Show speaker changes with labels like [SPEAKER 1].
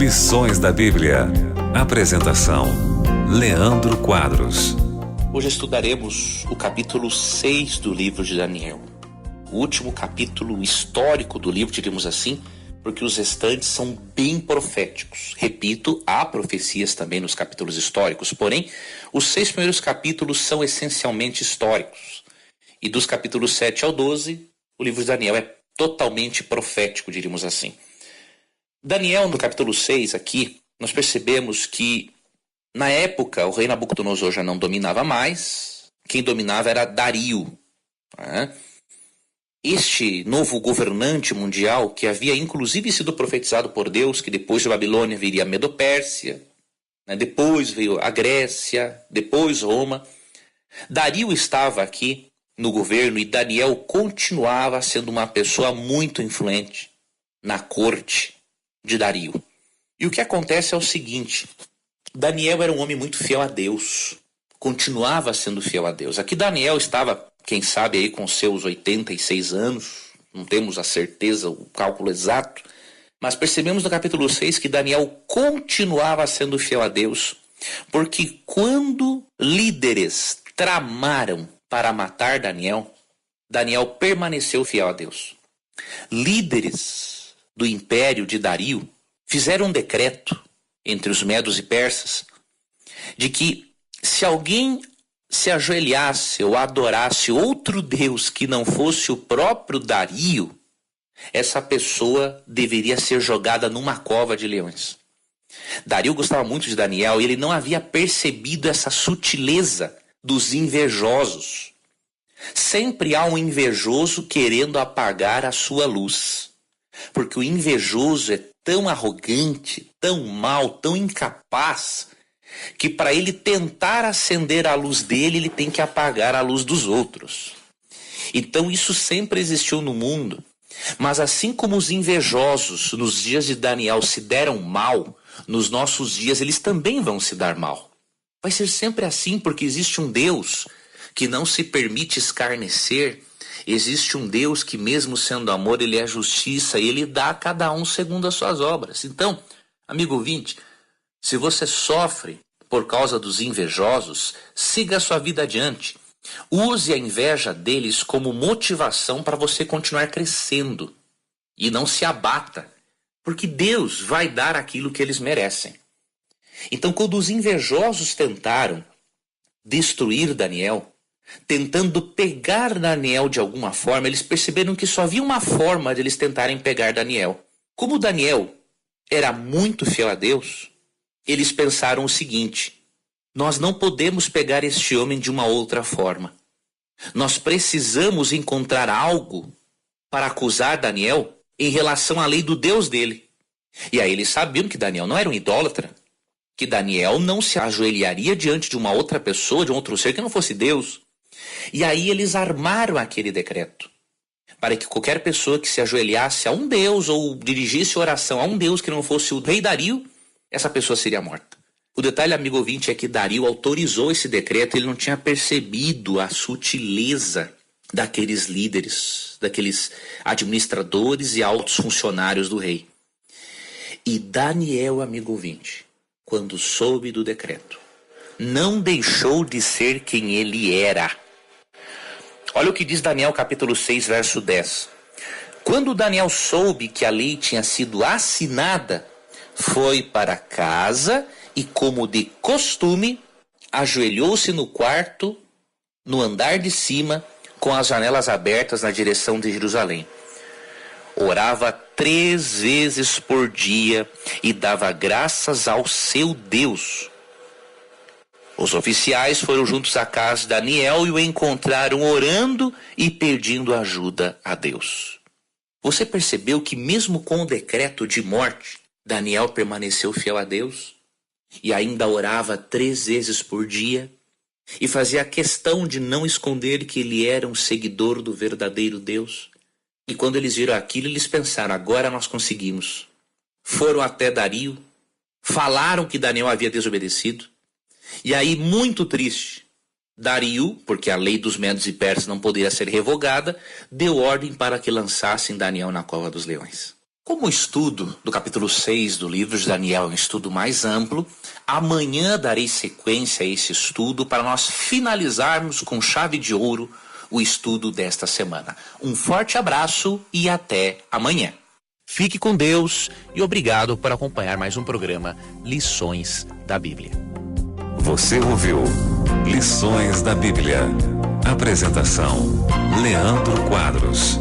[SPEAKER 1] Lições da Bíblia. Apresentação: Leandro Quadros.
[SPEAKER 2] Hoje estudaremos o capítulo 6 do livro de Daniel. O último capítulo histórico do livro, diríamos assim, porque os restantes são bem proféticos. Repito, há profecias também nos capítulos históricos, porém, os 6 primeiros capítulos são essencialmente históricos. E dos capítulos 7 ao 12, o livro de Daniel é totalmente profético, diríamos assim. Daniel, no capítulo 6 aqui, nós percebemos que na época o rei Nabucodonosor já não dominava mais, quem dominava era Dario. Este novo governante mundial, que havia inclusive sido profetizado por Deus, que depois de Babilônia viria a Medo-Pérsia, depois veio a Grécia, depois Roma. Dario estava aqui no governo e Daniel continuava sendo uma pessoa muito influente na corte de Dario. E o que acontece é o seguinte: Daniel era um homem muito fiel a Deus, continuava sendo fiel a Deus. Aqui Daniel estava, quem sabe, aí com seus 86 anos, não temos a certeza, o cálculo exato, mas percebemos no capítulo 6 que Daniel continuava sendo fiel a Deus, porque quando líderes tramaram para matar Daniel, Daniel permaneceu fiel a Deus. Líderes do império de Dario fizeram um decreto entre os medos e persas de que se alguém se ajoelhasse ou adorasse outro deus que não fosse o próprio Dario, essa pessoa deveria ser jogada numa cova de leões. Dario gostava muito de Daniel e ele não havia percebido essa sutileza dos invejosos. Sempre há um invejoso querendo apagar a sua luz, porque o invejoso é tão arrogante, tão mau, tão incapaz, que para ele tentar acender a luz dele, ele tem que apagar a luz dos outros. Então isso sempre existiu no mundo. Mas assim como os invejosos nos dias de Daniel se deram mal, nos nossos dias eles também vão se dar mal. Vai ser sempre assim, porque existe um Deus que não se permite escarnecer. Existe um Deus que, mesmo sendo amor, ele é justiça e ele dá a cada um segundo as suas obras. Então, amigo ouvinte, se você sofre por causa dos invejosos, siga a sua vida adiante. Use a inveja deles como motivação para você continuar crescendo. E não se abata, porque Deus vai dar aquilo que eles merecem. Então, quando os invejosos tentaram destruir Daniel, tentando pegar Daniel de alguma forma, eles perceberam que só havia uma forma de eles tentarem pegar Daniel. Como Daniel era muito fiel a Deus, eles pensaram o seguinte: nós não podemos pegar este homem de uma outra forma. Nós precisamos encontrar algo para acusar Daniel em relação à lei do Deus dele. E aí eles sabiam que Daniel não era um idólatra, que Daniel não se ajoelharia diante de uma outra pessoa, de um outro ser que não fosse Deus. E aí eles armaram aquele decreto para que qualquer pessoa que se ajoelhasse a um deus ou dirigisse oração a um deus que não fosse o rei Dario, essa pessoa seria morta. O detalhe, amigo ouvinte, é que Dario autorizou esse decreto e ele não tinha percebido a sutileza daqueles líderes, daqueles administradores e altos funcionários do rei. E Daniel, amigo ouvinte, quando soube do decreto, não deixou de ser quem ele era. Olha o que diz Daniel capítulo 6, verso 10. Quando Daniel soube que a lei tinha sido assinada, foi para casa e, como de costume, ajoelhou-se no quarto, no andar de cima, com as janelas abertas na direção de Jerusalém. Orava 3 vezes por dia e dava graças ao seu Deus. Os oficiais foram juntos à casa de Daniel e o encontraram orando e pedindo ajuda a Deus. Você percebeu que mesmo com o decreto de morte, Daniel permaneceu fiel a Deus? E ainda orava 3 vezes por dia? E fazia questão de não esconder que ele era um seguidor do verdadeiro Deus? E quando eles viram aquilo, eles pensaram: agora nós conseguimos. Foram até Dario, falaram que Daniel havia desobedecido. E aí, muito triste, Dario, porque a lei dos medos e persas não poderia ser revogada, deu ordem para que lançassem Daniel na cova dos leões. Como o estudo do capítulo 6 do livro de Daniel é um estudo mais amplo, amanhã darei sequência a esse estudo para nós finalizarmos com chave de ouro o estudo desta semana. Um forte abraço e até amanhã. Fique com Deus e obrigado por acompanhar mais um programa Lições da Bíblia.
[SPEAKER 1] Você ouviu Lições da Bíblia. Apresentação: Leandro Quadros.